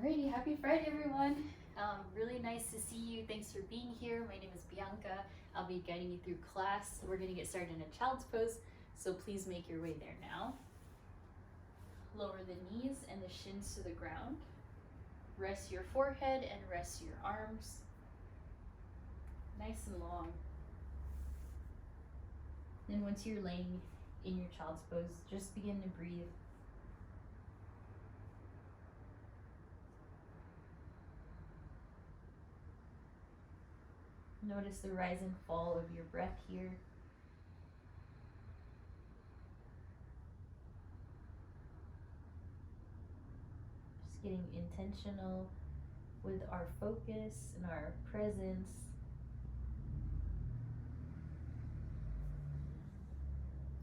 Alrighty, happy Friday, everyone. Really nice to see you. Thanks for being here. My name is Bianca. I'll be guiding you through class. We're going to get started in a child's pose, so please make your way there now. Lower the knees and the shins to the ground. Rest your forehead and rest your arms. Nice and long. Then once you're laying in your child's pose, just begin to breathe. Notice the rise and fall of your breath here. Just getting intentional with our focus and our presence.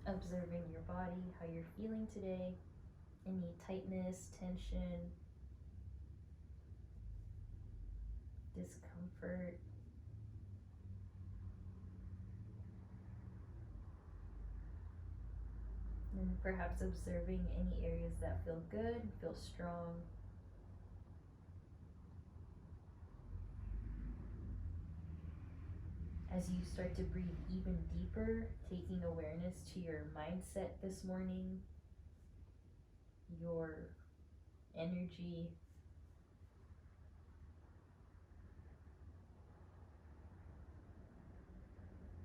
Observing your body, how you're feeling today, any tightness, tension, discomfort. And perhaps observing any areas that feel good, feel strong. As you start to breathe even deeper, taking awareness to your mindset this morning, your energy,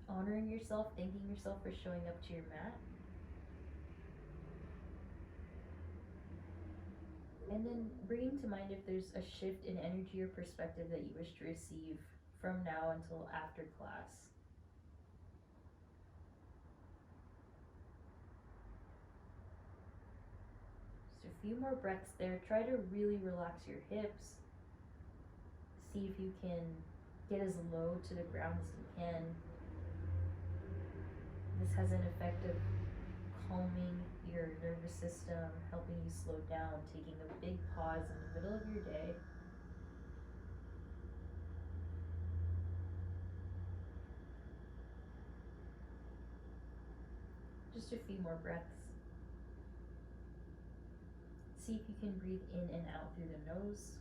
honoring yourself, thanking yourself for showing up to your mat. And then bringing to mind if there's a shift in energy or perspective that you wish to receive from now until after class. Just a few more breaths there. Try to really relax your hips. See if you can get as low to the ground as you can. This has an effect of calming your nervous system, helping you slow down, taking a big pause in the middle of your day. Just a few more breaths. See if you can breathe in and out through the nose.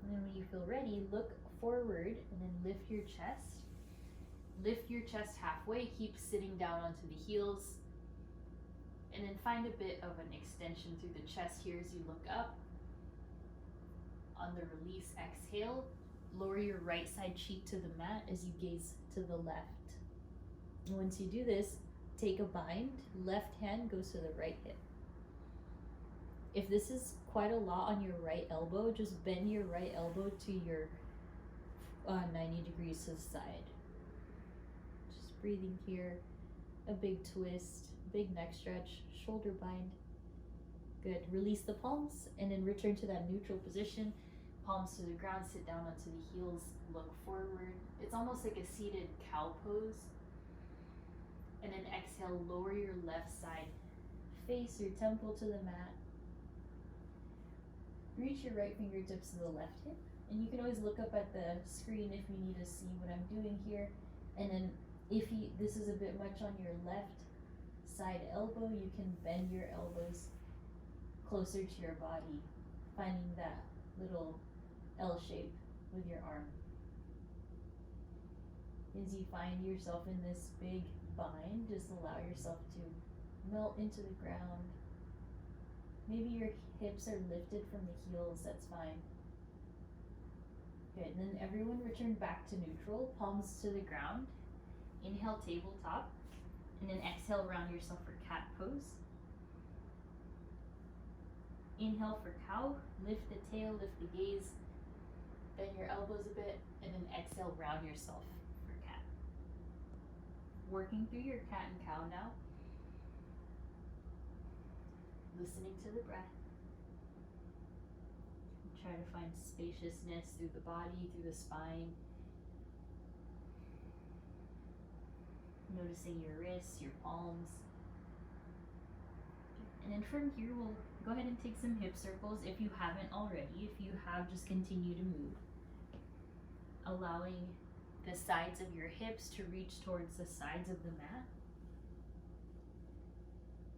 And then when you feel ready, look forward and then lift your chest. Lift your chest halfway, keep sitting down onto the heels. And then find a bit of an extension through the chest here as you look up. On the release, exhale. Lower your right side cheek to the mat as you gaze to the left. And once you do this, take a bind. Left hand goes to the right hip. If this is quite a lot on your right elbow, just bend your right elbow to your 90 degrees to the side. Just breathing here. A big twist, big neck stretch, shoulder bind. Good. Release the palms and then return to that neutral position. Palms to the ground, sit down onto the heels, look forward. It's almost like a seated cow pose. And then exhale, lower your left side. Face your temple to the mat. Reach your right fingertips to the left hip. And you can always look up at the screen if you need to see what I'm doing here. And then if this is a bit much on your left side elbow, you can bend your elbows closer to your body, finding that little L shape with your arm. As you find yourself in this big bind, just allow yourself to melt into the ground. Maybe your hips are lifted from the heels, that's fine. Good, and then everyone return back to neutral, palms to the ground. Inhale, tabletop, and then exhale, round yourself for cat pose. Inhale for cow, lift the tail, lift the gaze, bend your elbows a bit, and then exhale, round yourself for cat. Working through your cat and cow now. Listening to the breath. Try to find spaciousness through the body, through the spine. Noticing your wrists, your palms. And then from here, we'll go ahead and take some hip circles if you haven't already. If you have, just continue to move. Allowing the sides of your hips to reach towards the sides of the mat.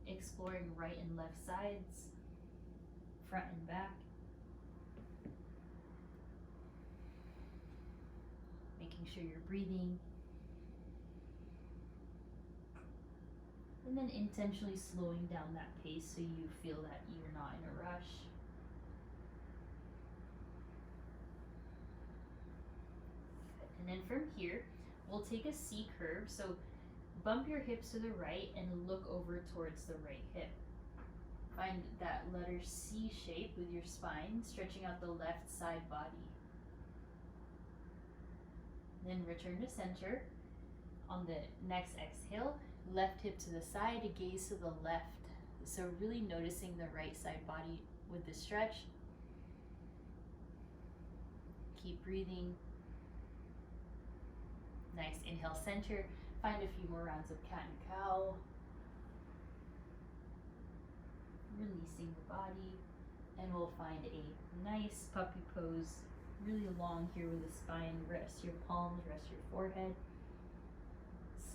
Exploring right and left sides, front and back. Making sure you're breathing. And then intentionally slowing down that pace so you feel that you're not in a rush. And then from here, we'll take a C curve. So bump your hips to the right and look over towards the right hip. Find that letter C shape with your spine, stretching out the left side body. Then return to center. On the next exhale, left hip to the side, gaze to the left. So really noticing the right side body with the stretch. Keep breathing. Nice, inhale, center. Find a few more rounds of cat and cow. Releasing the body. And we'll find a nice puppy pose. Really long here with the spine. Rest your palms, rest your forehead.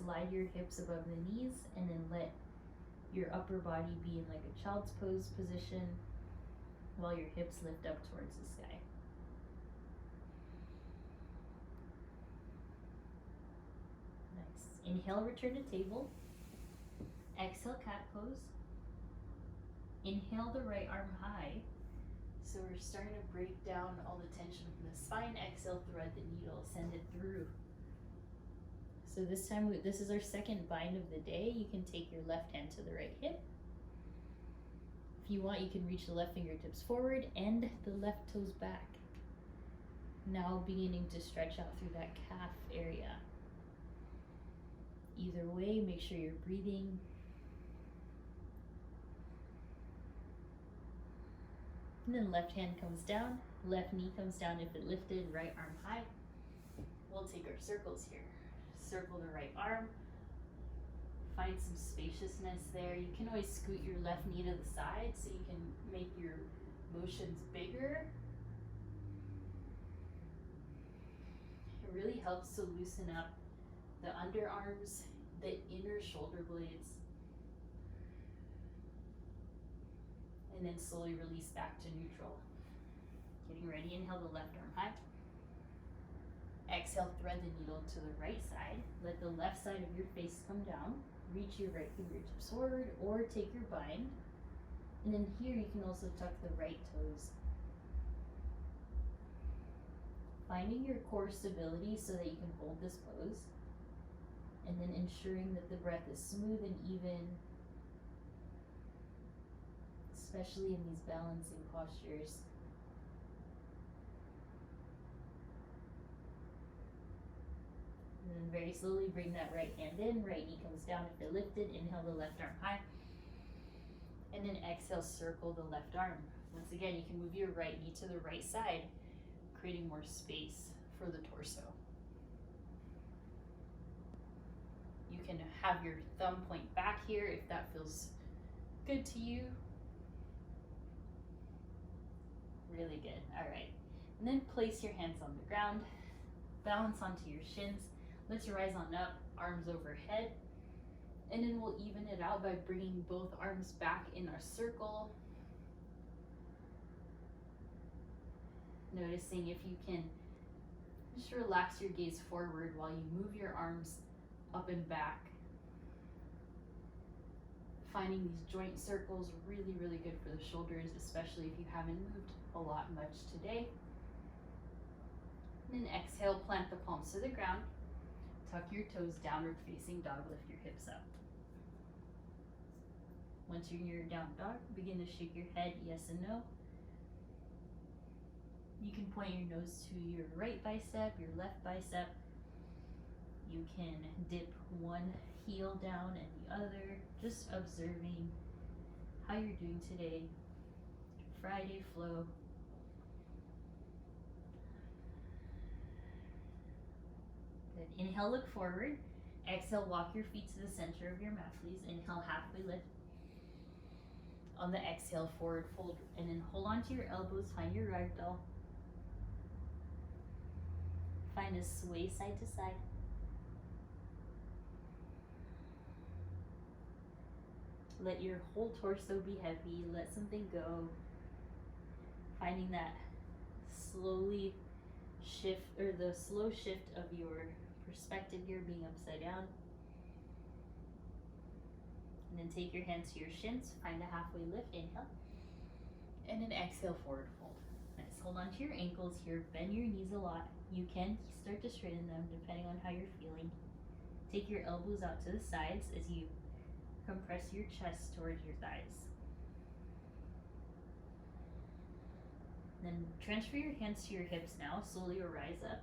Slide your hips above the knees and then let your upper body be in like a child's pose position while your hips lift up towards the sky. Nice. Inhale, return to table. Exhale, cat pose. Inhale the right arm high. So we're starting to break down all the tension from the spine. Exhale, thread the needle, send it through. So this time, this is our second bind of the day. You can take your left hand to the right hip. If you want, you can reach the left fingertips forward and the left toes back. Now beginning to stretch out through that calf area. Either way, make sure you're breathing. And then left hand comes down, left knee comes down if it lifted, right arm high. We'll take our circles here. Circle the right arm. Find some spaciousness there. You can always scoot your left knee to the side so you can make your motions bigger. It really helps to loosen up the underarms, the inner shoulder blades. And then slowly release back to neutral. Getting ready, inhale the left arm high. Exhale, thread the needle to the right side. Let the left side of your face come down. Reach your right fingertips forward or take your bind. And then here you can also tuck the right toes. Finding your core stability so that you can hold this pose. And then ensuring that the breath is smooth and even, especially in these balancing postures. And then very slowly bring that right hand in, right knee comes down if you're lifted, inhale the left arm high. And then exhale, circle the left arm. Once again, you can move your right knee to the right side, creating more space for the torso. You can have your thumb point back here if that feels good to you. Really good, all right. And then place your hands on the ground, balance onto your shins. Let's rise on up, arms overhead. And then we'll even it out by bringing both arms back in our circle. Noticing if you can just relax your gaze forward while you move your arms up and back. Finding these joint circles really, really good for the shoulders, especially if you haven't moved a lot much today. And then exhale, plant the palms to the ground. Tuck your toes, downward facing dog, lift your hips up. Once you're in your down dog, begin to shake your head, yes and no. You can point your nose to your right bicep, your left bicep. You can dip one heel down and the other, just observing how you're doing today. Friday flow. Good. Inhale, look forward. Exhale, walk your feet to the center of your mat, please. Inhale, halfway lift. On the exhale, forward fold, and then hold on to your elbows, find your ragdoll. Find a sway side to side. Let your whole torso be heavy. Let something go. Finding that slowly shift, or the slow shift of your perspective here, being upside down. And then take your hands to your shins. Find a halfway lift. Inhale. And then exhale, forward fold. Nice. Hold on to your ankles here. Bend your knees a lot. You can start to straighten them depending on how you're feeling. Take your elbows out to the sides as you compress your chest towards your thighs. Then transfer your hands to your hips now. Slowly rise up.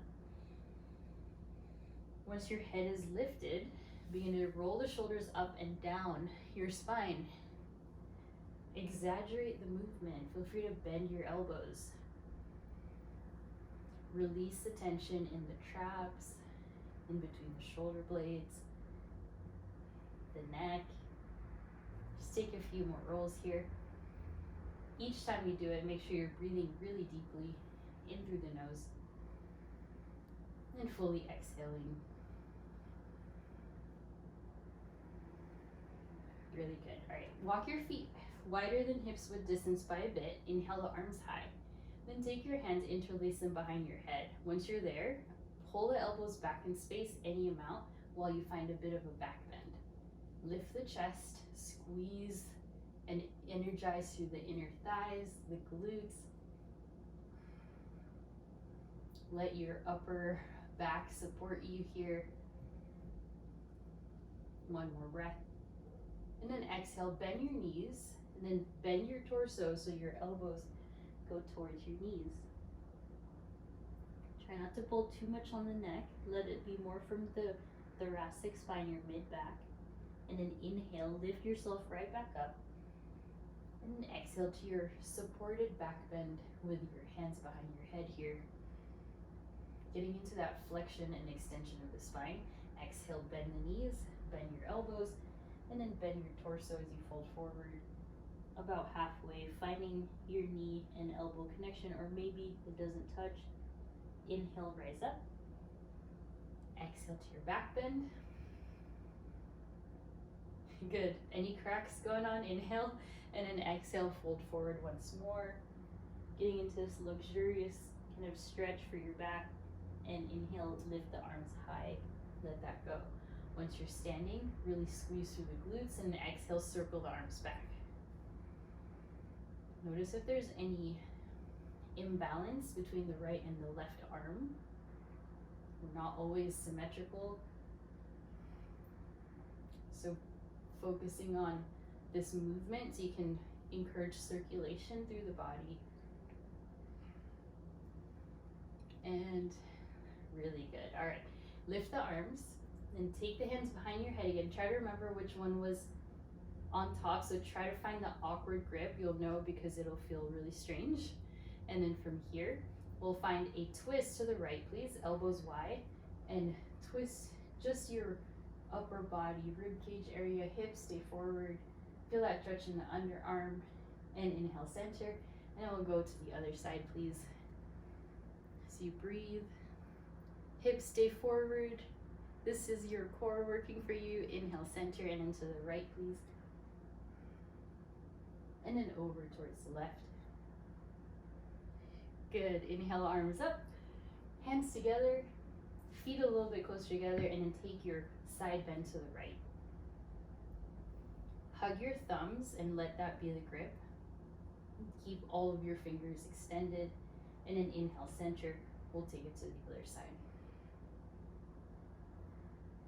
Once your head is lifted, begin to roll the shoulders up and down your spine. Exaggerate the movement. Feel free to bend your elbows. Release the tension in the traps, in between the shoulder blades, the neck. Just take a few more rolls here. Each time you do it, make sure you're breathing really deeply in through the nose and fully exhaling. Really good. All right, walk your feet wider than hips width distance by a bit. Inhale the arms high. Then take your hands, interlace them behind your head. Once you're there, pull the elbows back in space any amount while you find a bit of a back bend. Lift the chest, squeeze and energize through the inner thighs, the glutes. Let your upper back support you here. One more breath. And then exhale, bend your knees, and then bend your torso so your elbows go towards your knees. Try not to pull too much on the neck. Let it be more from the thoracic spine, your mid-back. And then inhale, lift yourself right back up. And then exhale to your supported back bend with your hands behind your head here. Getting into that flexion and extension of the spine. Exhale, bend the knees, bend your elbows, and then bend your torso as you fold forward about halfway, finding your knee and elbow connection, or maybe it doesn't touch. Inhale, rise up. Exhale to your back bend. Good. Any cracks going on? Inhale, and then exhale, fold forward once more. Getting into this luxurious kind of stretch for your back. And inhale, lift the arms high. Let that go. Once you're standing, really squeeze through the glutes, and exhale, circle the arms back. Notice if there's any imbalance between the right and the left arm. We're not always symmetrical. So focusing on this movement so you can encourage circulation through the body. And really good. All right, lift the arms and take the hands behind your head again. Try to remember which one was on top, so try to find the awkward grip. You'll know because it'll feel really strange. And then from here, we'll find a twist to the right, please. Elbows wide, and twist just your upper body, rib cage area, hips stay forward. Feel that stretch in the underarm, and inhale, center. And we'll go to the other side, please. So you breathe, hips stay forward. This is your core working for you. Inhale, center, and into the right, please. And then over towards the left. Good. Inhale, arms up, hands together, feet a little bit closer together, and then take your side bend to the right. Hug your thumbs and let that be the grip. Keep all of your fingers extended, and then inhale, center. We'll take it to the other side.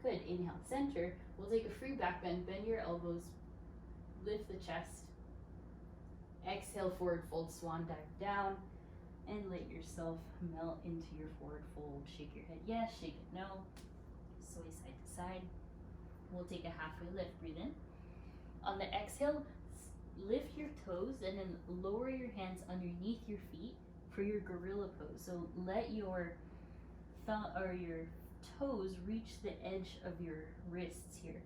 Good. Inhale, center. We'll take a free back bend. Bend your elbows. Lift the chest. Exhale, forward fold, swan dive down. And let yourself melt into your forward fold. Shake your head yes, shake it no. Sway side to side. We'll take a halfway lift. Breathe in. On the exhale, lift your toes and then lower your hands underneath your feet for your gorilla pose. So let your thumb or your toes reach the edge of your wrists here.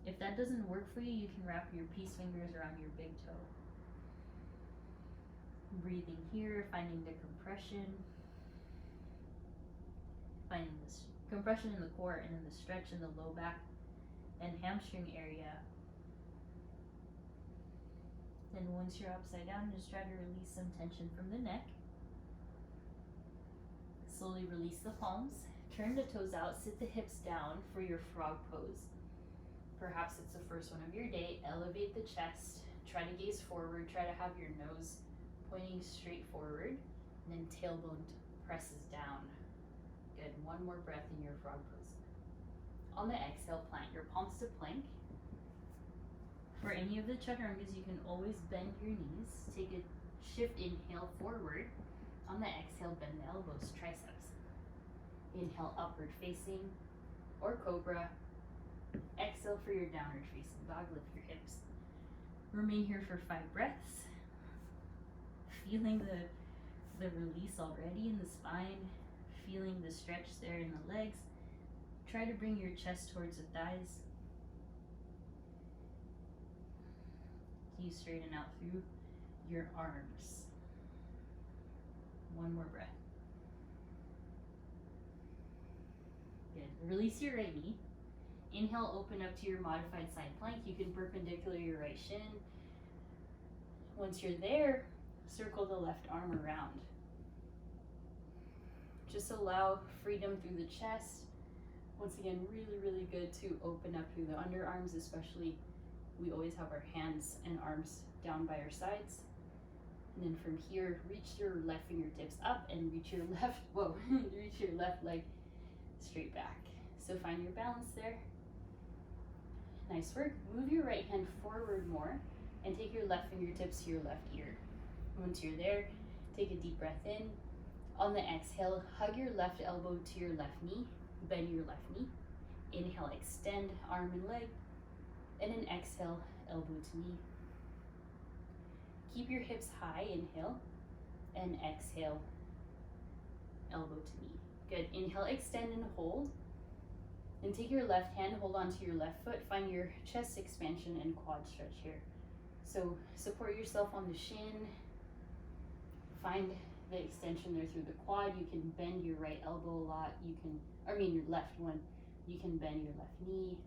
If that doesn't work for you, you can wrap your peace fingers around your big toe. Breathing here, finding the compression. Find compression in the core, and then the stretch in the low back and hamstring area. Then once you're upside down, just try to release some tension from the neck. Slowly release the palms, turn the toes out, sit the hips down for your frog pose. Perhaps it's the first one of your day. Elevate the chest, try to gaze forward, try to have your nose pointing straight forward, and then tailbone presses down. Good, one more breath in your frog pose. On the exhale, plant your palms to plank. For any of the chaturangas, you can always bend your knees. Take a shift, inhale forward. On the exhale, bend the elbows, triceps. Inhale, upward facing or cobra. Exhale for your downward facing dog, lift your hips. Remain here for 5 breaths. Feeling the release already in the spine, feeling the stretch there in the legs. Try to bring your chest towards the thighs. You straighten out through your arms. One more breath. Good. Release your right knee. Inhale, open up to your modified side plank. You can perpendicular your right shin. Once you're there, circle the left arm around. Just allow freedom through the chest. Once again, really, really good to open up through the underarms, especially we always have our hands and arms down by our sides. And then from here, reach your left fingertips up and reach your left, reach your left leg straight back. So find your balance there. Nice work. Move your right hand forward more and take your left fingertips to your left ear. Once you're there, take a deep breath in. On the exhale, hug your left elbow to your left knee, bend your left knee. Inhale, extend arm and leg, and then exhale, elbow to knee. Keep your hips high, inhale, and exhale, elbow to knee. Good, inhale, extend and hold. Then take your left hand, hold on to your left foot, find your chest expansion and quad stretch here. So support yourself on the shin, find the extension there through the quad. You can bend your right elbow a lot, your left one. You can bend your left knee.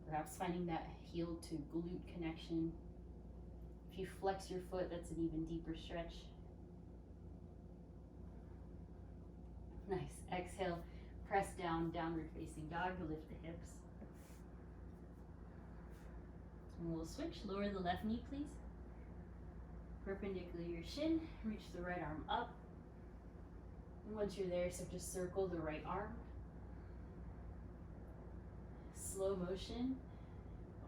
Perhaps finding that heel to glute connection. If you flex your foot, that's an even deeper stretch. Nice. Exhale, press down, downward facing dog, lift the hips. And we'll switch. Lower the left knee, please. Perpendicular your shin, reach the right arm up. And once you're there, so just circle the right arm. Slow motion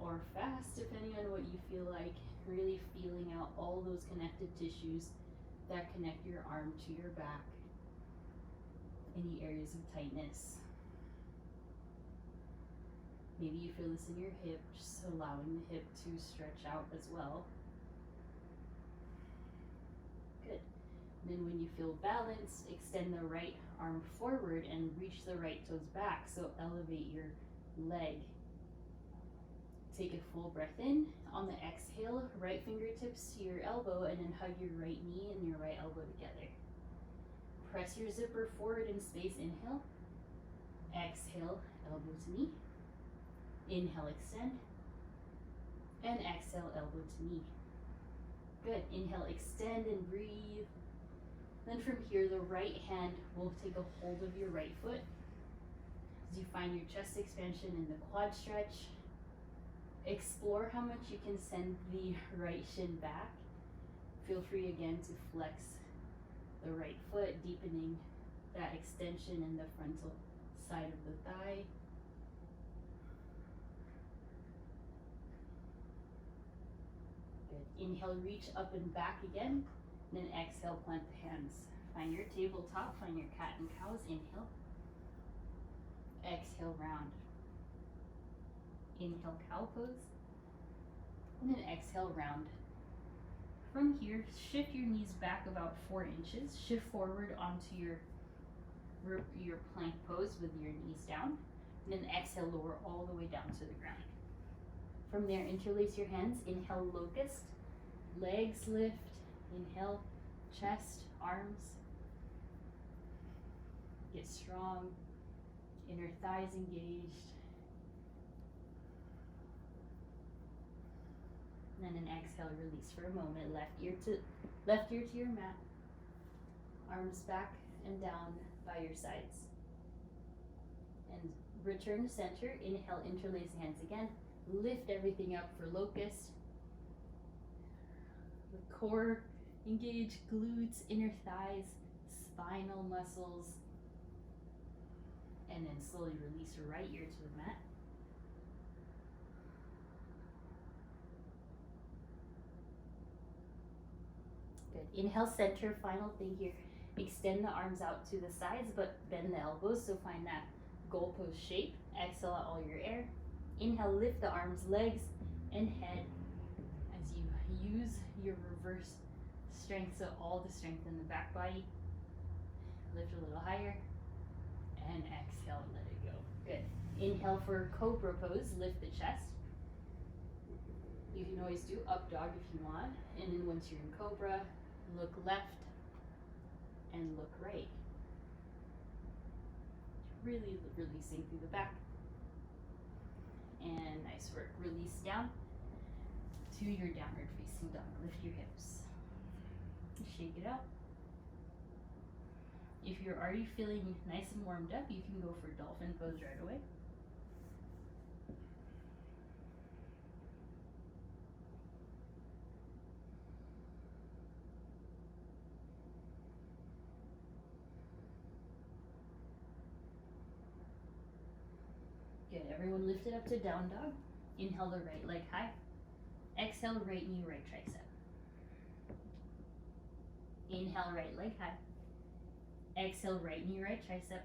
or fast, depending on what you feel like. Really feeling out all those connective tissues that connect your arm to your back. Any areas of tightness. Maybe you feel this in your hip, just allowing the hip to stretch out as well. Good. And then when you feel balanced, extend the right arm forward and reach the right toes back. So elevate your leg. Take a full breath in. On the exhale, right fingertips to your elbow and then hug your right knee and your right elbow together. Press your zipper forward in space, inhale. Exhale, elbow to knee. Inhale, extend. And exhale, elbow to knee. Good. Inhale, extend and breathe. Then from here, the right hand will take a hold of your right foot as you find your chest expansion and the quad stretch. Explore how much you can send the right shin back. Feel free again to flex the right foot, deepening that extension in the frontal side of the thigh. Good. Inhale, reach up and back again. And then exhale, plant the hands. Find your tabletop, find your cat and cows. Inhale. Exhale, round. Inhale, cow pose. And then exhale, round. From here, shift your knees back about 4 inches. Shift forward onto your plank pose with your knees down. And then exhale, lower all the way down to the ground. From there, interlace your hands. Inhale, locust. Legs lift. Inhale, chest, arms. Get strong. Inner thighs engaged. And then an exhale, release for a moment. Left ear to your mat. Arms back and down by your sides. And return to center. Inhale, interlace the hands again. Lift everything up for locust. The core engage, glutes, inner thighs, spinal muscles. And then slowly release your right ear to the mat. Good. Inhale, center. Final thing here. Extend the arms out to the sides, but bend the elbows, so find that goalpost shape. Exhale out all your air. Inhale, lift the arms, legs, and head as you use your reverse strength, so all the strength in the back body. Lift a little higher, and exhale, let it go. Good. Inhale for cobra pose, lift the chest. You can always do up dog if you want, and then once you're in cobra, look left and look right. Really releasing through the back. And nice work. Release down to your downward facing dog. Lift your hips. Shake it out. If you're already feeling nice and warmed up, you can go for dolphin pose right away. Good. Everyone lift it up to down dog. Inhale the right leg high. Exhale, right knee, right tricep. Inhale, right leg high. Exhale, right knee, right tricep.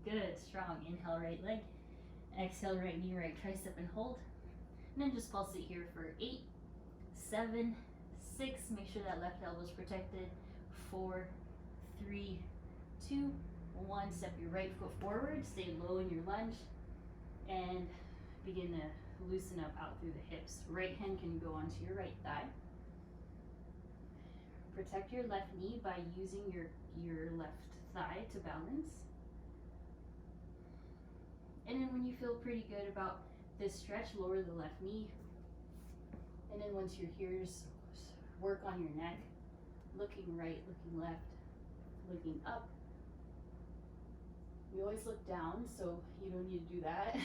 Good, strong. Inhale, right leg. Exhale, right knee, right tricep, and hold. And then just pulse it here for 8, 7, 6. Make sure that left elbow is protected. 4, 3, 2, 1. Step your right foot forward. Stay low in your lunge. And begin to loosen up out through the hips. Right hand can go onto your right thigh. Protect your left knee by using your left thigh to balance. And then when you feel pretty good about this stretch, lower the left knee. And then once you're here, just work on your neck. Looking right, looking left, looking up. You always look down, so you don't need to do that.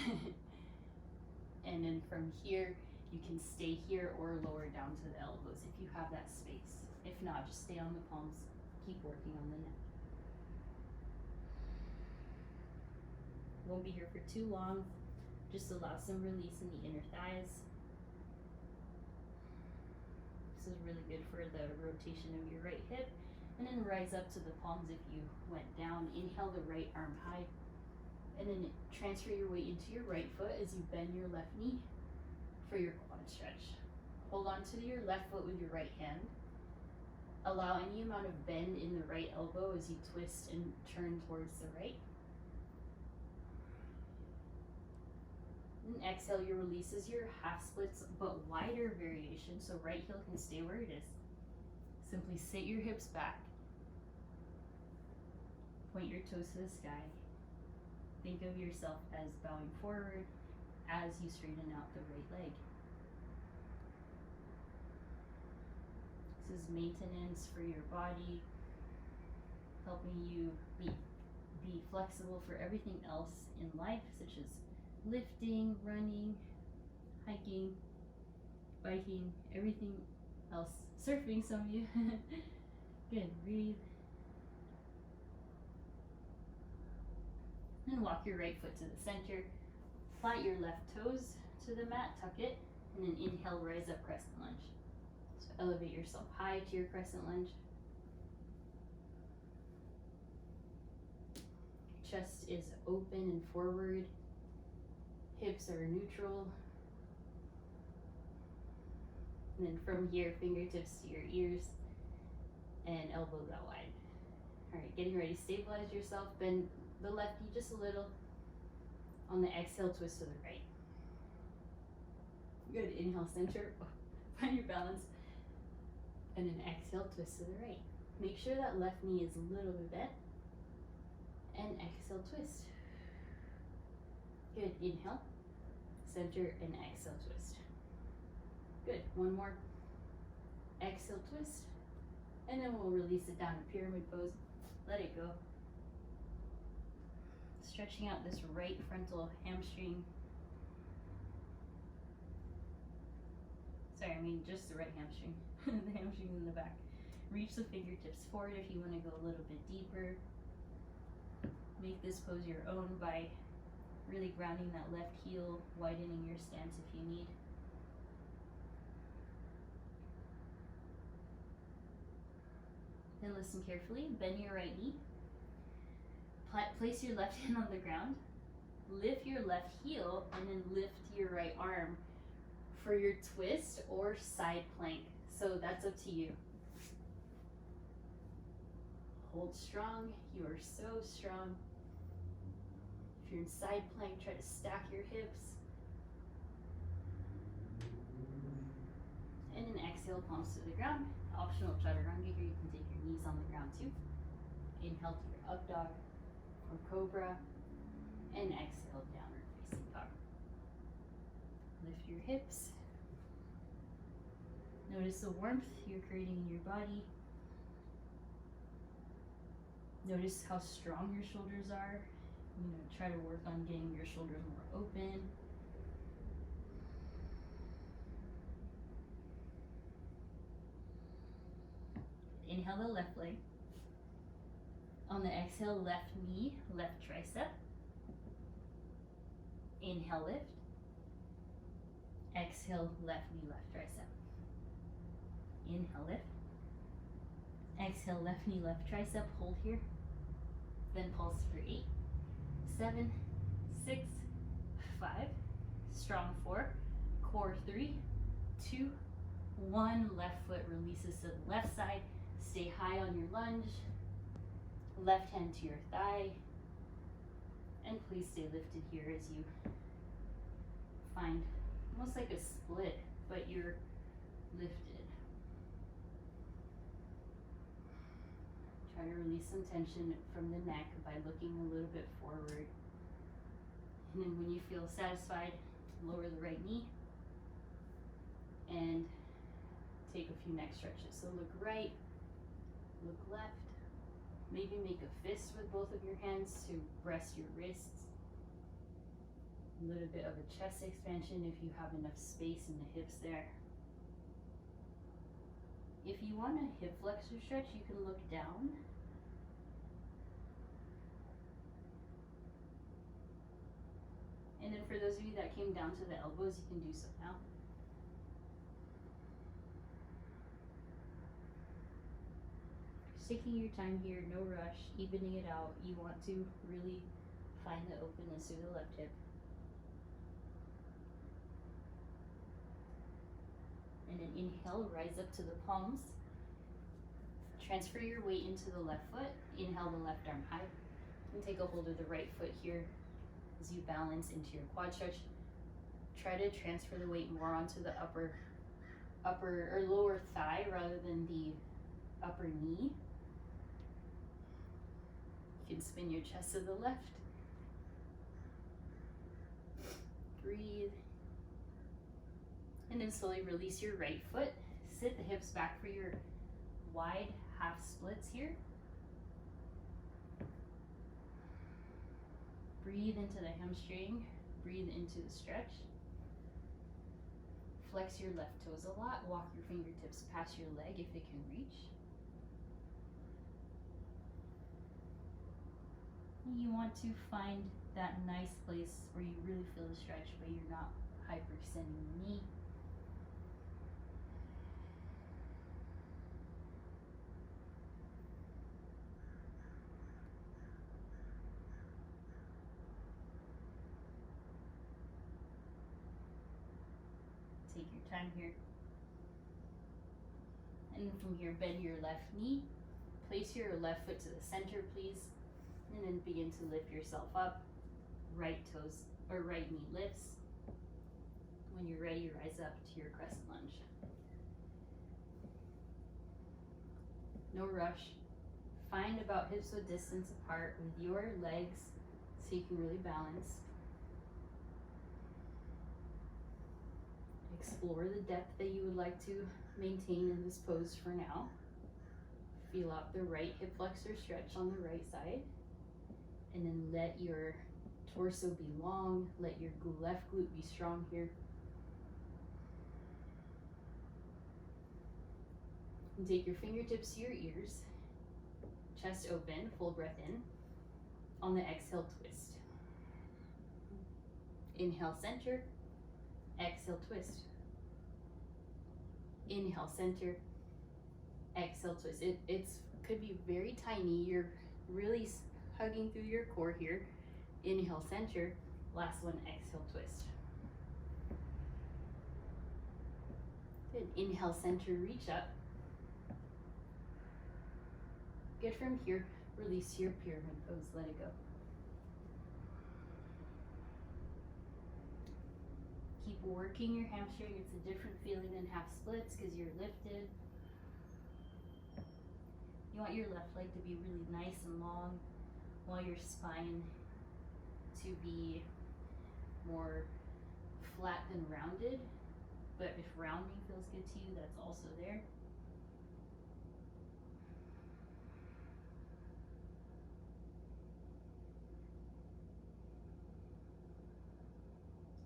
And then from here, you can stay here or lower down to the elbows if you have that space. If not, just stay on the palms, keep working on the neck. Won't be here for too long. Just allow some release in the inner thighs. This is really good for the rotation of your right hip. And then rise up to the palms if you went down. Inhale the right arm high. And then transfer your weight into your right foot as you bend your left knee for your quad stretch. Hold on to your left foot with your right hand. Allow any amount of bend in the right elbow as you twist and turn towards the right. And exhale, your release is your half splits but wider variation, so right heel can stay where it is. Simply sit your hips back. Point your toes to the sky. Think of yourself as bowing forward as you straighten out the right leg. This is maintenance for your body, helping you be flexible for everything else in life, such as lifting, running, hiking, biking, everything else. Surfing, some of you. Good, breathe. And walk your right foot to the center. Flat your left toes to the mat, tuck it, and then inhale, rise up, crescent lunge. So elevate yourself high to your crescent lunge. Chest is open and forward. Hips are neutral. And then from here, fingertips to your ears and elbows out wide. All right, getting ready. Stabilize yourself. Bend the left knee just a little. On the exhale, twist to the right. Good. Inhale, center. Find your balance. And then exhale, twist to the right. Make sure that left knee is a little bit bent. And exhale. exhale, twist. Good, inhale, center, and exhale, twist. Good, one more. Exhale, twist. And then we'll release it down to pyramid pose. Let it go. Stretching out this right frontal hamstring. Sorry, I mean just the right hamstring. The hamstring in the back. Reach the fingertips forward if you want to go a little bit deeper. Make this pose your own by really grounding that left heel, widening your stance if you need. Then listen carefully, bend your right knee. Place your left hand on the ground. Lift your left heel and then lift your right arm for your twist or side plank. So that's up to you. Hold strong, you are so strong. If you're in side plank, try to stack your hips. And then exhale, palms to the ground. Optional chaturanga here, you can take your knees on the ground too. Inhale to your up dog or cobra, and exhale, downward facing dog. Lift your hips. Notice the warmth you're creating in your body. Notice how strong your shoulders are. Try to work on getting your shoulders more open. Inhale the left leg. On the exhale, left knee, left tricep. Inhale, lift. Exhale, left knee, left tricep. Inhale, lift. Exhale, left knee, left tricep. Hold here. Then pulse for 8, 7, 6, 5. Strong 4. Core 3, 2, 1. Left foot releases to the left side. Stay high on your lunge. Left hand to your thigh. And please stay lifted here as you find almost like a split, but you're lifted. Try to release some tension from the neck by looking a little bit forward. And then when you feel satisfied, lower the right knee and take a few neck stretches. So look right, look left. Maybe make a fist with both of your hands to rest your wrists. A little bit of a chest expansion if you have enough space in the hips there. If you want a hip flexor stretch, you can look down. And then for those of you that came down to the elbows, you can do so now. Taking your time here, no rush, evening it out. You want to really find the openness through the left hip. And then inhale, rise up to the palms. Transfer your weight into the left foot. Inhale the left arm high. And take a hold of the right foot here as you balance into your quad stretch. Try to transfer the weight more onto the upper or lower thigh rather than the upper knee. You can spin your chest to the left. Breathe. And then slowly release your right foot. Sit the hips back for your wide half splits here. Breathe into the hamstring. Breathe into the stretch. Flex your left toes a lot. Walk your fingertips past your leg if it can reach. You want to find that nice place where you really feel the stretch, but you're not hyperextending the knee. Take your time here. And from here, bend your left knee. Place your left foot to the center, please. And then begin to lift yourself up. Right toes or right knee lifts. When you're ready, rise up to your crescent lunge. No rush. find about hips width distance apart with your legs so you can really balance. Explore the depth that you would like to maintain in this pose for now. Feel out the right hip flexor stretch on the right side. And then let your torso be long. Let your left glute be strong here. And take your fingertips to your ears. Chest open, full breath in. On the exhale, twist. Inhale, center. Exhale, twist. Inhale, center. Exhale, twist. It's could be very tiny. You're really hugging through your core here. Inhale, center. Last one, exhale, twist. Good. Inhale, center, reach up. Good. From here, release your pyramid pose. Let it go. Keep working your hamstring. It's a different feeling than half splits because you're lifted. You want your left leg to be really nice and long, while your spine to be more flat than rounded. But if rounding feels good to you, that's also there.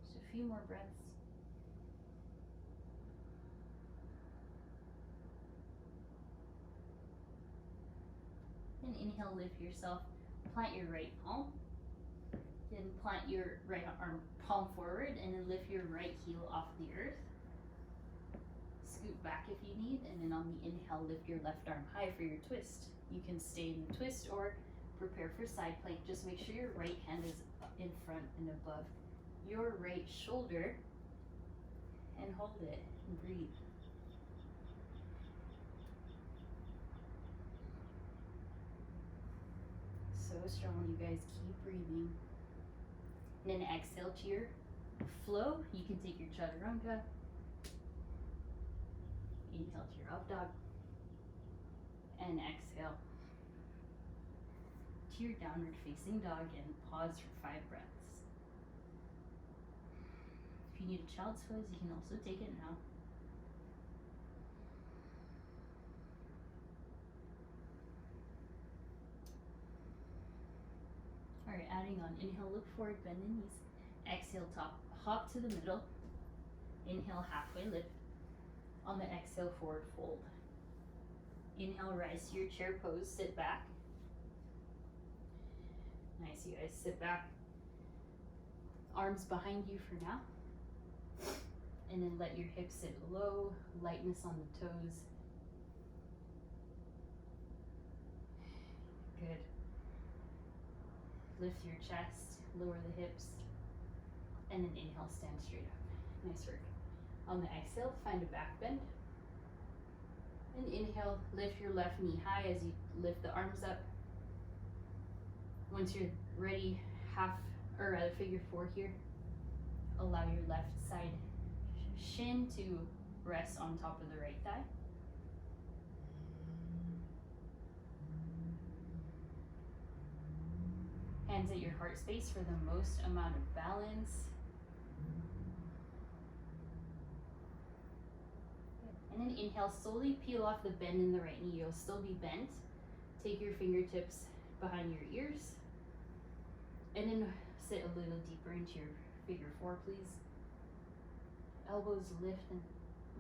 Just a few more breaths. And inhale, lift yourself. Plant your right palm. Then plant your right arm palm forward and then lift your right heel off the earth. Scoot back if you need, and then on the inhale, lift your left arm high for your twist. You can stay in the twist or prepare for side plank. Just make sure your right hand is in front and above your right shoulder, and hold it and breathe. So strong, you guys. Keep breathing. And then exhale to your flow. You can take your chaturanga. Inhale to your up dog. And exhale to your downward facing dog, and pause for 5 breaths. If you need a child's pose, you can also take it now. Alright, adding on. Inhale, look forward, bend the knees. Exhale, hop to the middle. Inhale, halfway lift. On the exhale, forward fold. Inhale, rise to your chair pose, sit back. Nice, you guys, sit back. Arms behind you for now. And then let your hips sit low, lightness on the toes. Good. Lift your chest, lower the hips, and then inhale, stand straight up. Nice work. On the exhale, find a back bend. And inhale, lift your left knee high as you lift the arms up. Once you're ready, figure 4 here. Allow your left side shin to rest on top of the right thigh. Hands at your heart space for the most amount of balance. And then inhale, slowly peel off the bend in the right knee. You'll still be bent. Take your fingertips behind your ears. And then sit a little deeper into your figure 4, please. Elbows lift and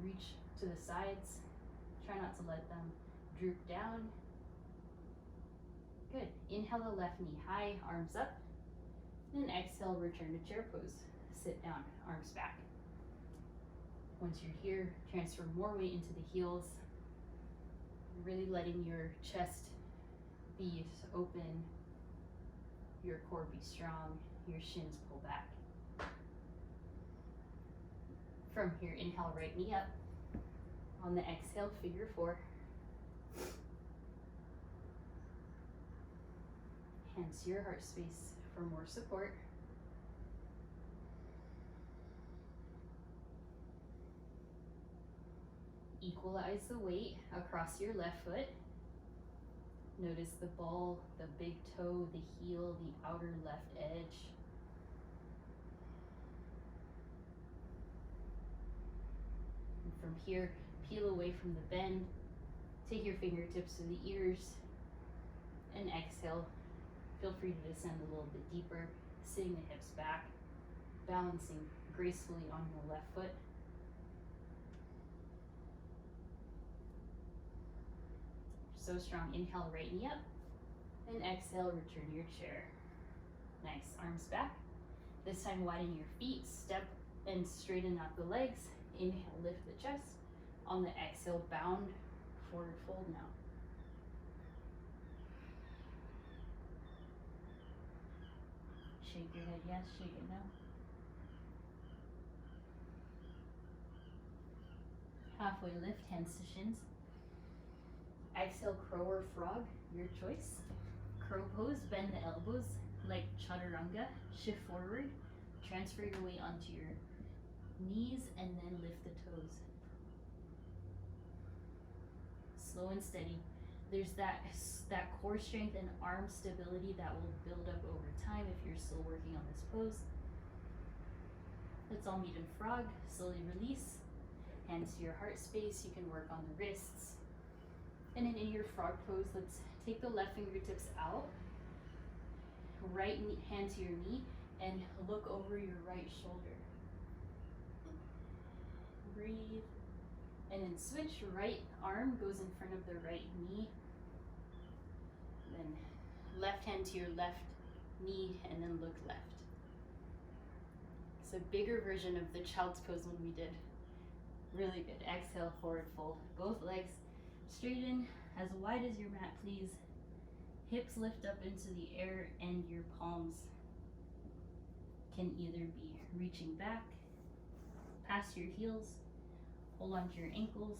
reach to the sides. Try not to let them droop down. Good. Inhale the left knee high, arms up. And exhale, return to chair pose. Sit down, arms back. Once you're here, transfer more weight into the heels. Really letting your chest be open, your core be strong, your shins pull back. From here, inhale, right knee up. On the exhale, figure 4. Hands to your heart space for more support. Equalize the weight across your left foot. Notice the ball, the big toe, the heel, the outer left edge. And from here, peel away from the bend. Take your fingertips to the ears and exhale. Feel free to descend a little bit deeper, sitting the hips back, balancing gracefully on your left foot. So strong. Inhale, right knee up, and exhale, return to your chair. Nice. Arms back. This time widen your feet, step and straighten out the legs. Inhale, lift the chest. On the exhale, bound, forward fold now. Shake your head yes, shake it no. Halfway lift, hands to shins. Exhale, crow or frog, your choice. Crow pose, bend the elbows like chaturanga. Shift forward, transfer your weight onto your knees and then lift the toes. Slow and steady. There's that core strength and arm stability that will build up over time if you're still working on this pose. Let's all meet in frog. Slowly release. Hands to your heart space. You can work on the wrists. And then in your frog pose, let's take the left fingertips out. Right knee, hand to your knee and look over your right shoulder. Breathe. And then switch. Right arm goes in front of the right knee. Then left hand to your left knee and then look left. It's a bigger version of the child's pose when we did. Really good. Exhale, forward fold. Both legs straighten as wide as your mat, please. Hips lift up into the air and your palms can either be reaching back, past your heels, hold on to your ankles,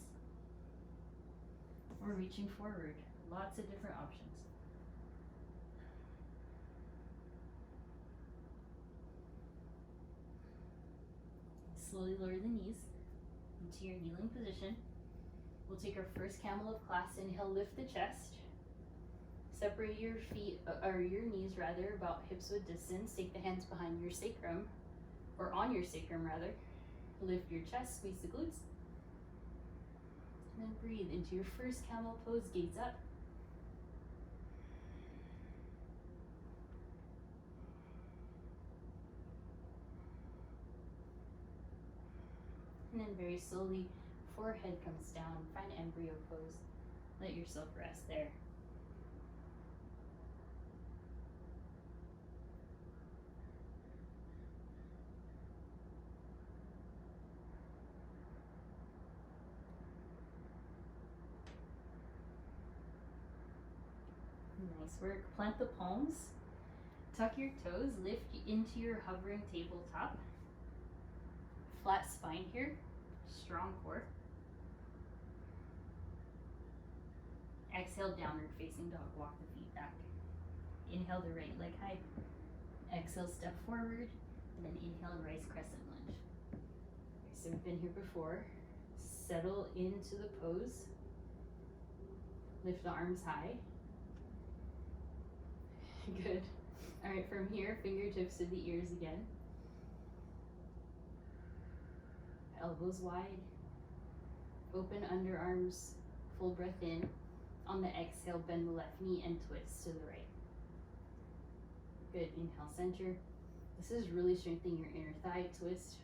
or reaching forward. Lots of different options. Slowly lower the knees into your kneeling position. We'll take our first camel of class. Inhale, lift the chest. Separate your feet, or your knees rather, about hips width distance. Take the hands behind your sacrum, or on your sacrum rather. Lift your chest, squeeze the glutes. And then breathe into your first camel pose, gaze up. And then very slowly, forehead comes down, find embryo pose. Let yourself rest there. Nice work. Plant the palms. Tuck your toes. Lift into your hovering tabletop. Flat spine here. Strong core. Exhale, downward facing dog. Walk the feet back. Inhale the right leg high. Exhale, step forward. And then inhale, rise crescent lunge. Okay, so we've been here before. Settle into the pose. Lift the arms high. Good. All right, from here, fingertips to the ears again. Elbows wide. Open underarms. Full breath in. On the exhale, bend the left knee and twist to the right. Good. Inhale, center. This is really strengthening your inner thigh. Twist.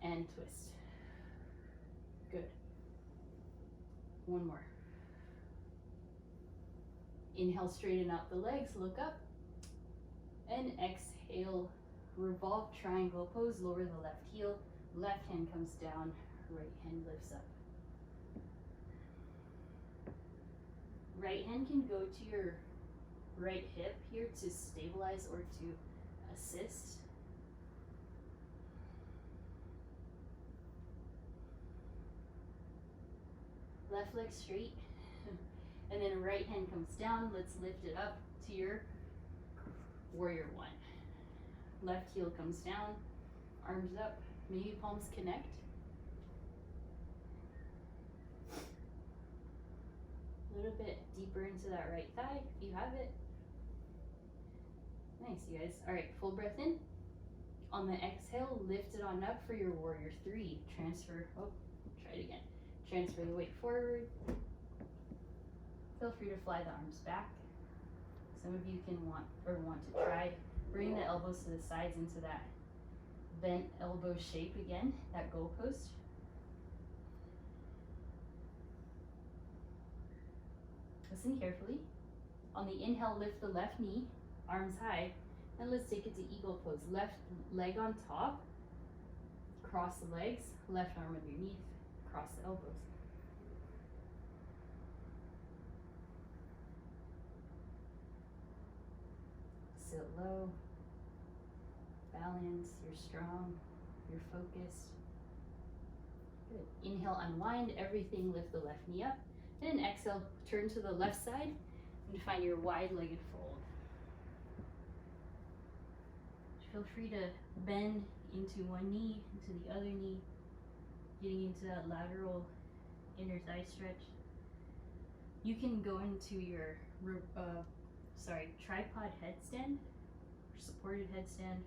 And twist. Good. One more. Inhale, straighten out the legs, look up. And exhale, revolve triangle pose, lower the left heel. Left hand comes down, right hand lifts up. Right hand can go to your right hip here to stabilize or to assist. Left leg straight. And then right hand comes down. Let's lift it up to your warrior one. Left heel comes down, arms up, maybe palms connect. A little bit deeper into that right thigh if you have it. Nice, you guys. All right, full breath in. On the exhale, lift it on up for your warrior three. Transfer, try it again. Transfer the weight forward. Feel free to fly the arms back. Some of you can want to try. Bring the elbows to the sides into that bent elbow shape again, that goalpost. Listen carefully. On the inhale, lift the left knee, arms high, and let's take it to eagle pose. Left leg on top, cross the legs, left arm underneath, cross the elbows. Sit low, balance, you're strong, you're focused. Good. Inhale, unwind everything, lift the left knee up. Then exhale, turn to the left side and find your wide-legged fold. Feel free to bend into one knee, into the other knee, getting into that lateral inner thigh stretch. You can go into your tripod headstand, or supported headstand,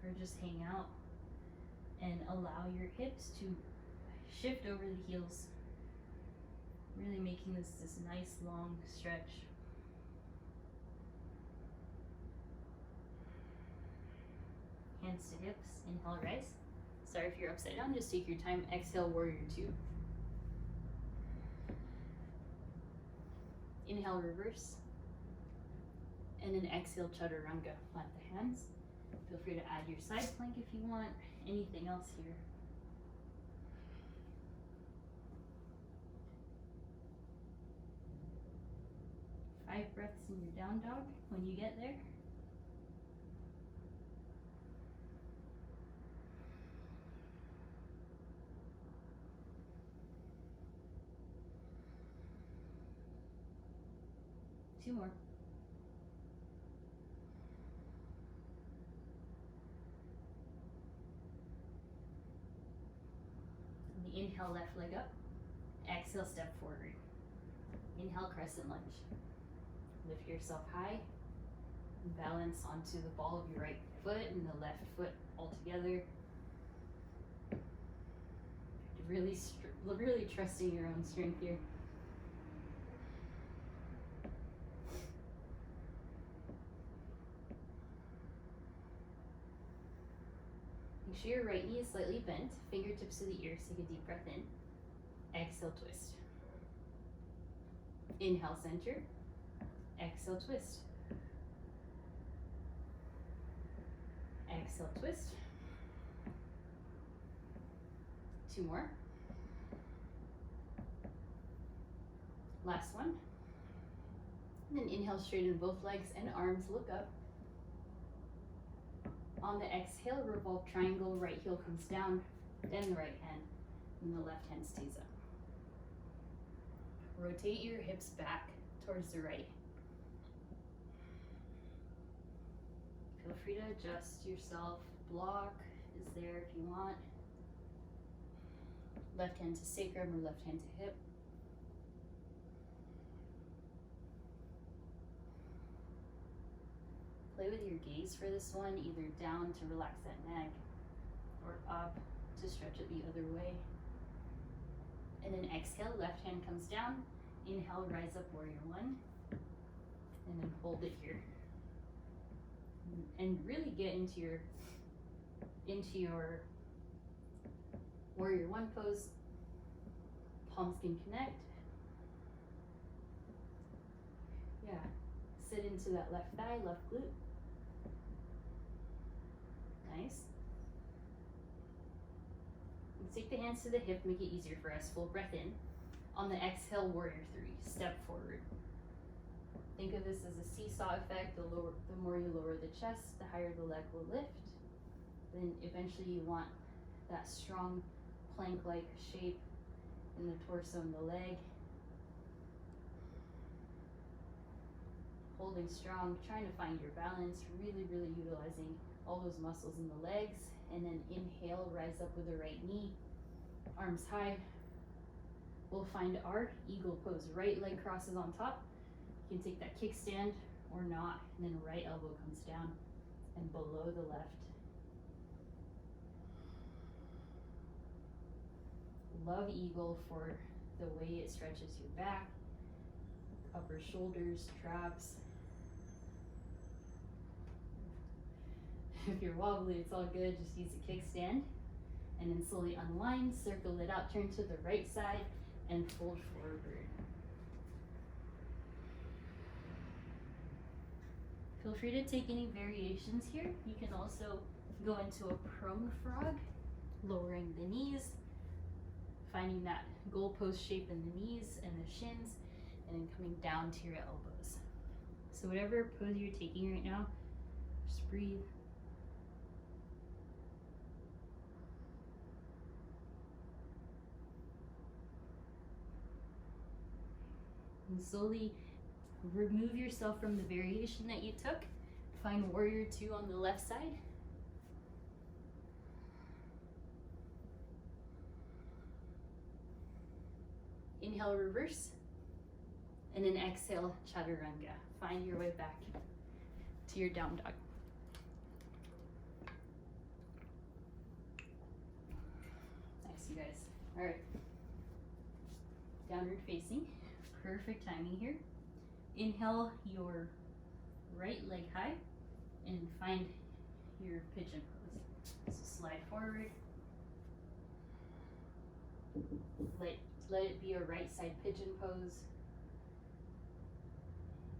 or just hang out and allow your hips to shift over the heels, really making this nice long stretch. Hands to hips, inhale, rise. Sorry if you're upside down, just take your time. Exhale, warrior two. Inhale, reverse. And then exhale, chaturanga. Plant the hands. Feel free to add your side plank if you want. Anything else here. Five breaths in your down dog when you get there. Two more. On the inhale, left leg up. Exhale, step forward. Inhale, crescent lunge. Lift yourself high. Balance onto the ball of your right foot and the left foot all together. Really trusting your own strength here. Make sure your right knee is slightly bent, fingertips to the ears. Take a deep breath in. Exhale, twist. Inhale, center. Exhale, twist. Exhale, twist. Two more. Last one. And then inhale, straighten both legs and arms, look up. On the exhale, revolve triangle, right heel comes down, then the right hand, and the left hand stays up. Rotate your hips back towards the right. Feel free to adjust yourself. Block is there if you want. Left hand to sacrum or left hand to hip. Play with your gaze for this one, either down to relax that neck or up to stretch it the other way. And then exhale, left hand comes down. Inhale, rise up, warrior one. And then hold it here. And really get into your warrior one pose. Palms can connect. Yeah, sit into that left thigh, left glute. Nice. Let's take the hands to the hip, make it easier for us. Full breath in. On the exhale, warrior three, step forward. Think of this as a seesaw effect. The more you lower the chest, the higher the leg will lift. Then eventually you want that strong plank-like shape in the torso and the leg. Holding strong, trying to find your balance, really utilizing all those muscles in the legs. And then inhale, rise up with the right knee, arms high. we'll find our eagle pose. Right leg crosses on top. You can take that kickstand or not, and then right elbow comes down and below the left. Love eagle for the way it stretches your back, upper shoulders, traps. If you're wobbly, it's all good. Just use a kickstand. And then slowly unwind, circle it out, turn to the right side, and fold forward. Feel free to take any variations here. You can also go into a prone frog, lowering the knees, finding that goalpost shape in the knees and the shins, and then coming down to your elbows. So whatever pose you're taking right now, just breathe. And slowly remove yourself from the variation that you took. Find warrior two on the left side. Inhale, reverse. And then exhale, chaturanga. Find your way back to your down dog. Nice, you guys. All right. Downward facing. Perfect timing here. Inhale your right leg high and find your pigeon pose. So slide forward. Let it be a right side pigeon pose.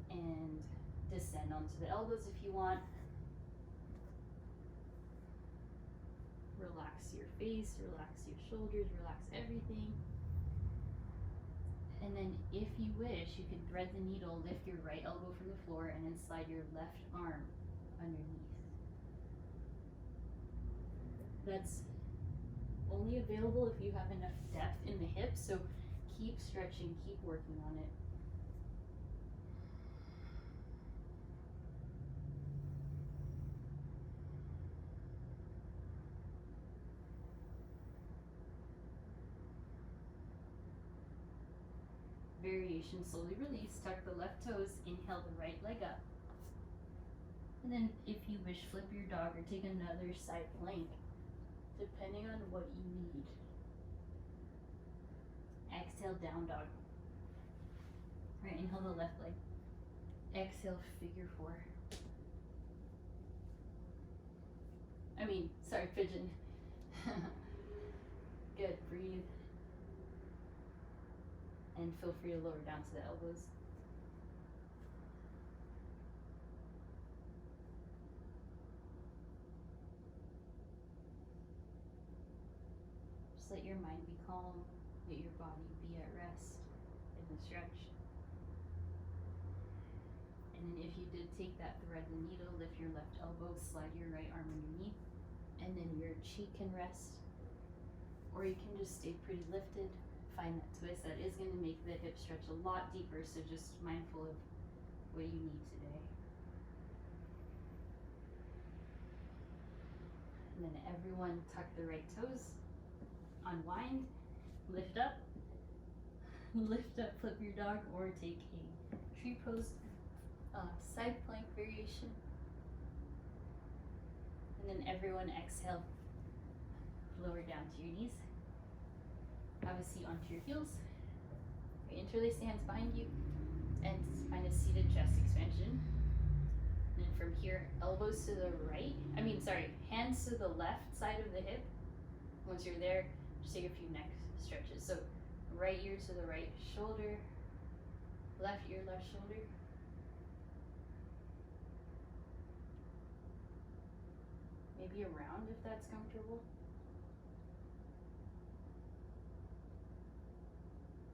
And descend onto the elbows if you want. Relax your face, relax your shoulders, relax everything. And then if you wish, you can thread the needle, lift your right elbow from the floor, and then slide your left arm underneath. That's only available if you have enough depth in the hips, so keep stretching, keep working on it. Variation, slowly release, tuck the left toes, inhale the right leg up. And then if you wish, flip your dog or take another side plank, depending on what you need. Exhale, down dog. Right, inhale the left leg. Exhale, figure four. Pigeon. Good, breathe. And feel free to lower down to the elbows. Just let your mind be calm, let your body be at rest in the stretch. And then if you did take that thread the needle, lift your left elbow, slide your right arm underneath, and then your cheek can rest. Or you can just stay pretty lifted. Find that twist. That is going to make the hip stretch a lot deeper, so just mindful of what you need today. And then everyone tuck the right toes, unwind, lift up, flip your dog, or take a tree pose, side plank variation. And then everyone exhale, lower down to your knees. Have a seat onto your heels. Interlace the hands behind you and find a seated chest expansion. And then from here, elbows to the hands to the left side of the hip. Once you're there, just take a few neck stretches. So right ear to the right shoulder, left ear, left shoulder. Maybe around if that's comfortable.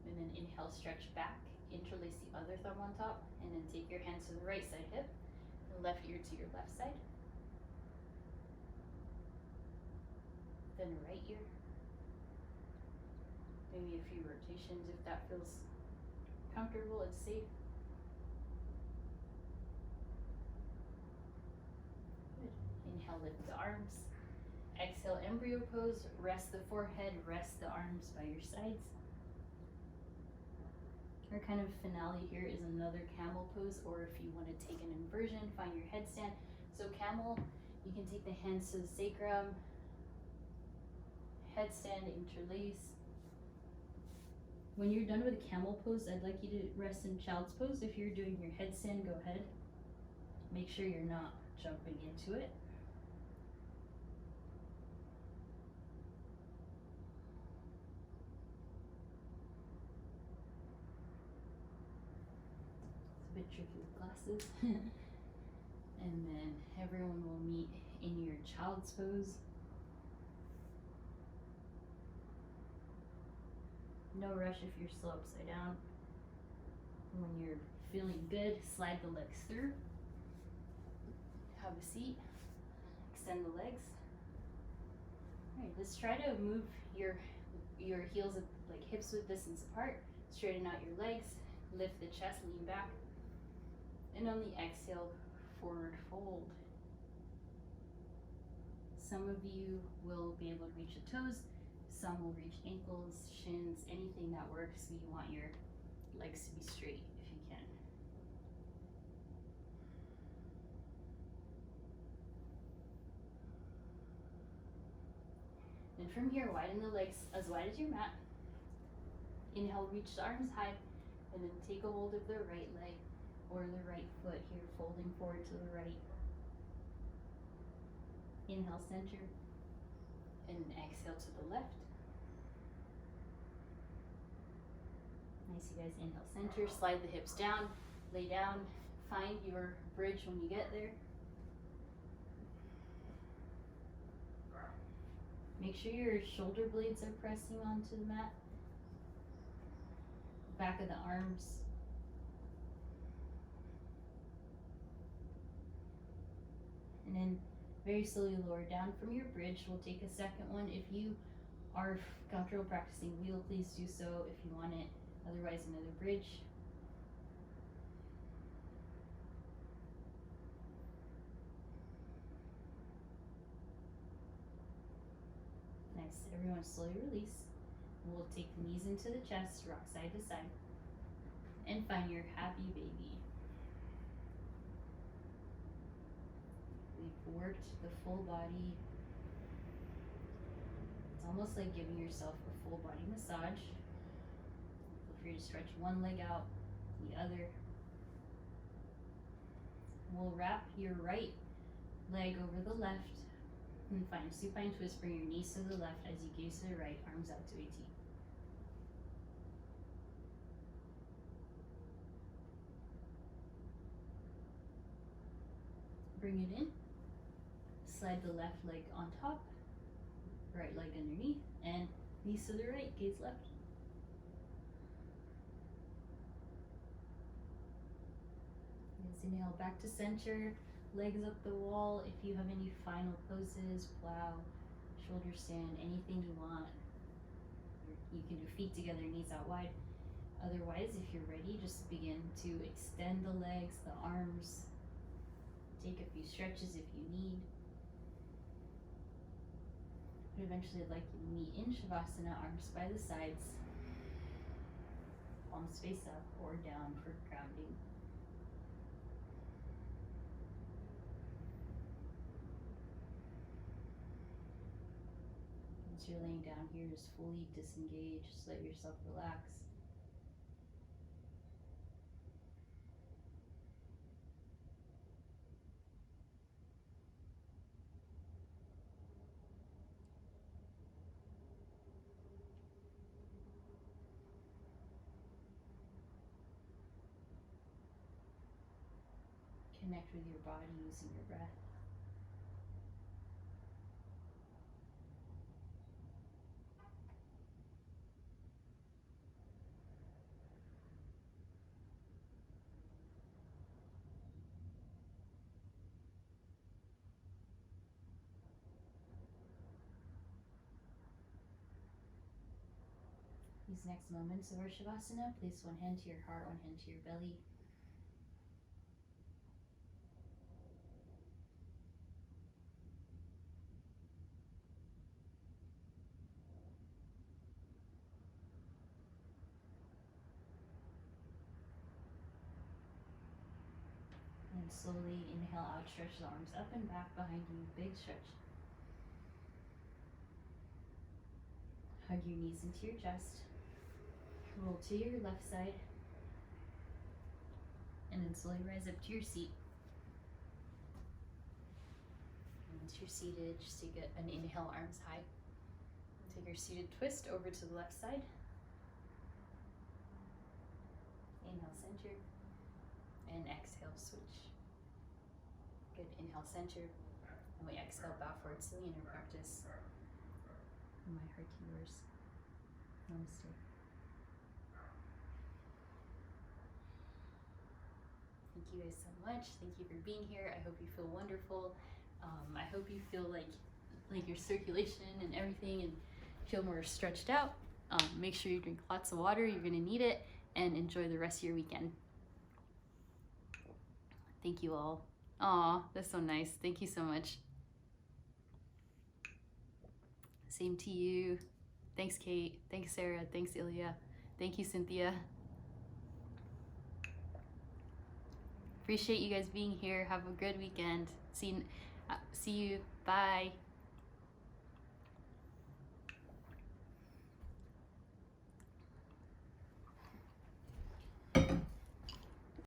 And then inhale, stretch back, interlace the other thumb on top, and then take your hands to the right side hip, and left ear to your left side. Then right ear. Maybe a few rotations if that feels comfortable and safe. Good. Inhale, lift the arms. Exhale, embryo pose. Rest the forehead, rest the arms by your sides. Our kind of finale here is another camel pose, or if you want to take an inversion, find your headstand. So camel, you can take the hands to the sacrum, headstand, interlace. When you're done with a camel pose, I'd like you to rest in child's pose. If you're doing your headstand, go ahead. Make sure you're not jumping into it. It's a bit tricky with glasses. And then everyone will meet in your child's pose. No rush if you're still upside down. When you're feeling good, slide the legs through. Have a seat. Extend the legs. Alright, let's try to move your heels like hips width distance apart. Straighten out your legs. Lift the chest, lean back. And on the exhale, forward fold. Some of you will be able to reach the toes. Some will reach ankles, shins, anything that works. You want your legs to be straight if you can. And from here, widen the legs as wide as your mat. Inhale, reach the arms high, and then take a hold of the right leg or the right foot here, folding forward to the right. Inhale, center, and exhale to the left. Nice, you guys. Inhale, center, slide the hips down, lay down, find your bridge when you get there. Make sure your shoulder blades are pressing onto the mat. Back of the arms. And then very slowly lower down from your bridge. We'll take a second one. If you are comfortable practicing wheel, please do so if you want it. Otherwise, another bridge. Nice. Everyone slowly release. We'll take the knees into the chest, rock side to side, and find your happy baby. We've worked the full body. It's almost like giving yourself a full body massage. Feel free to stretch one leg out, the other. We'll wrap your right leg over the left and find a supine twist. Bring your knees to the left as you gaze to the right, arms out to a T. Bring it in. Slide the left leg on top, right leg underneath, and knees to the right, gaze left. Let's inhale back to center, legs up the wall. If you have any final poses, plow, shoulder stand, anything you want. You can do feet together, knees out wide. Otherwise, if you're ready, just begin to extend the legs, the arms. Take a few stretches if you need. But eventually I'd like you to meet in Shavasana, arms by the sides, palms face up or down for grounding. Once you're laying down here, just fully disengage, just let yourself relax. Connect with your body using your breath. These next moments of our Shavasana, place one hand to your heart, one hand to your belly. And slowly inhale out, stretch the arms up and back behind you, big stretch. Hug your knees into your chest. Roll to your left side. And then slowly rise up to your seat. And once you're seated, just take an inhale, arms high. Take your seated twist over to the left side. Inhale, center. And exhale, switch. Good. Inhale, center. And we exhale, bow forward, silly inner practice. From my heart to yours. Namaste. Thank you guys so much. Thank you for being here. I hope you feel wonderful. I hope you feel like your circulation and everything and feel more stretched out. Make sure you drink lots of water. You're gonna need it. And enjoy the rest of your weekend. Thank you all. Aw, that's so nice. Thank you so much. Same to you. Thanks, Kate. Thanks, Sarah. Thanks, Ilya. Thank you, Cynthia. Appreciate you guys being here. Have a good weekend. See you. Bye.